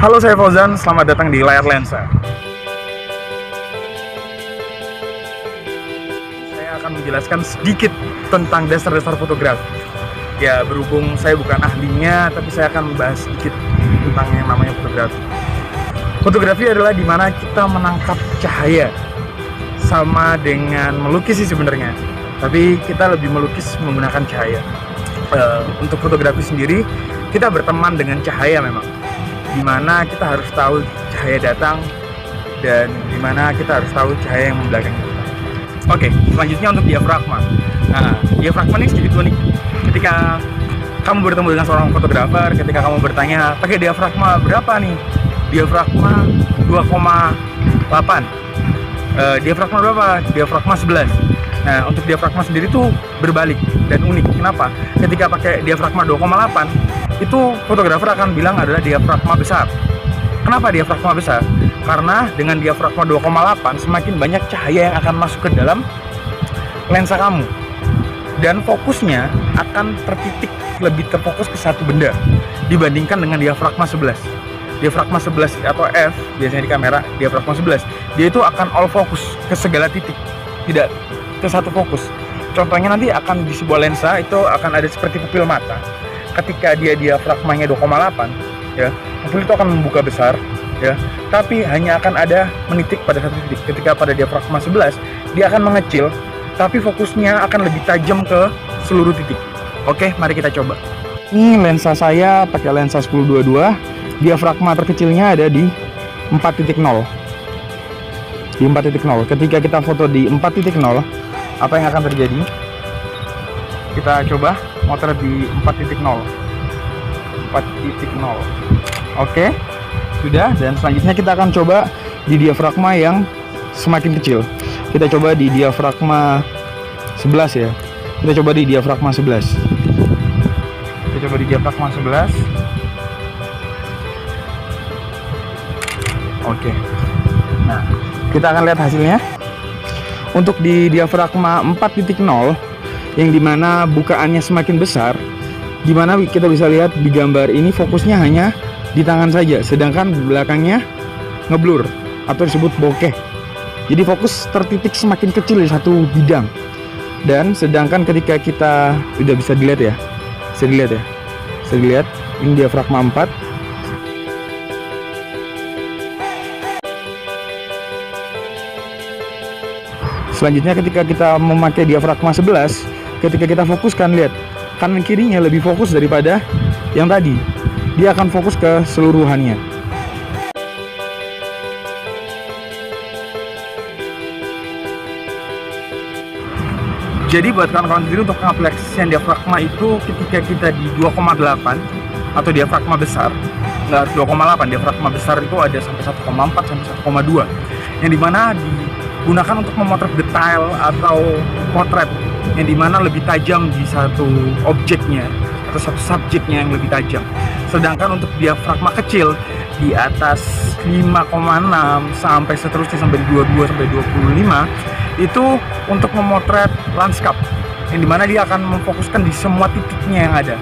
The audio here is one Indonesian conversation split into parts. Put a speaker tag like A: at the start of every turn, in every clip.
A: Halo, saya Fauzan, selamat datang di Layar Lensa. Saya akan menjelaskan sedikit tentang dasar-dasar fotografi. Ya, berhubung saya bukan ahlinya, tapi saya akan membahas sedikit tentang yang namanya fotografi. Fotografi adalah dimana kita menangkap cahaya, sama dengan melukis sih sebenarnya. Tapi kita lebih melukis menggunakan cahaya. Untuk fotografi sendiri, kita berteman dengan cahaya memang. Dimana kita harus tahu cahaya datang dan dimana kita harus tahu cahaya yang membelakangi kita. Oke, selanjutnya untuk diafragma. Nah, diafragma ini sedikit unik. Ketika kamu bertemu dengan seorang fotografer, ketika kamu bertanya, pakai diafragma berapa nih? Diafragma 2,8. Diafragma berapa? Diafragma 11. Nah, untuk diafragma sendiri tuh berbalik dan unik. Kenapa? Ketika pakai diafragma 2,8, itu fotografer akan bilang adalah diafragma besar. Kenapa diafragma besar? Karena dengan diafragma 2,8 semakin banyak cahaya yang akan masuk ke dalam lensa kamu, dan fokusnya akan tertitik, lebih terfokus ke satu benda dibandingkan dengan diafragma 11. Diafragma 11 atau F biasanya di kamera, diafragma 11 dia itu akan all fokus ke segala titik, tidak ke satu fokus. Contohnya nanti akan di sebuah lensa itu akan ada seperti pupil mata. Ketika dia diafragmanya 2,8, ya, pupil itu akan membuka besar, ya, tapi hanya akan ada menitik pada satu titik. Ketika pada diafragma 11, dia akan mengecil, tapi fokusnya akan lebih tajam ke seluruh titik. Oke, mari kita coba. Ini lensa saya pakai lensa 10-22. Diafragma terkecilnya ada di 4.0. Di 4.0. Ketika kita foto di 4.0, apa yang akan terjadi? Kita coba motret di 4.0. 4.0. Oke, sudah. Dan selanjutnya kita akan coba di diafragma yang semakin kecil. Kita coba di diafragma 11 ya. Kita coba di diafragma 11. Kita coba di diafragma 11. Oke. Nah, kita akan lihat hasilnya. Untuk di diafragma 4.0 yang dimana bukaannya semakin besar, dimana kita bisa lihat di gambar ini fokusnya hanya di tangan saja, sedangkan belakangnya ngeblur atau disebut bokeh. Jadi fokus tertitik semakin kecil di satu bidang. Dan sedangkan ketika kita udah bisa dilihat ya, bisa dilihat ini diafragma 4. Selanjutnya ketika kita memakai diafragma 11, ketika kita fokuskan, lihat kanan kirinya lebih fokus daripada yang tadi. Dia akan fokus ke seluruhannya. Jadi buat kawan-kawan sendiri untuk pengaplikasian diafragma itu, ketika kita di 2,8 atau diafragma besar, nggak harus 2,8, diafragma besar itu ada sampai 1,4 sampai 1,2, yang dimana digunakan untuk memotret detail atau potret yang dimana lebih tajam di satu objeknya atau satu subjeknya yang lebih tajam. Sedangkan untuk diafragma kecil di atas 5,6 sampai seterusnya sampai 22 sampai 25 itu untuk memotret lanskap yang dimana dia akan memfokuskan di semua titiknya yang ada.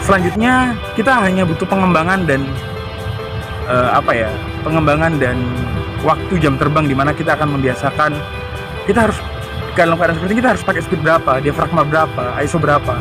A: Selanjutnya kita hanya butuh pengembangan dan pengembangan dan waktu jam terbang, dimana kita akan membiasakan, kita harus dalam keadaan seperti ini kita harus pakai speed berapa, diafragma berapa, ISO berapa.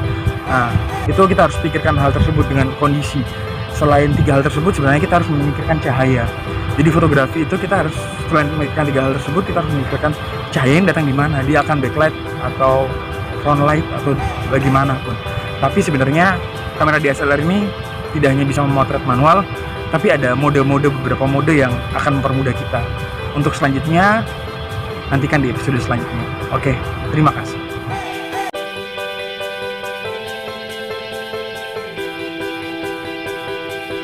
A: Nah, itu kita harus pikirkan hal tersebut dengan kondisi. Selain 3 hal tersebut, sebenarnya kita harus memikirkan cahaya. Jadi fotografi itu kita harus, selain memikirkan 3 hal tersebut, kita harus memikirkan cahaya yang datang di mana. Dia akan backlight atau front light atau bagaimanapun. Tapi sebenarnya kamera DSLR ini tidak hanya bisa memotret manual, tapi ada beberapa mode yang akan mempermudah kita. Untuk selanjutnya, nantikan di episode selanjutnya. Oke, terima kasih.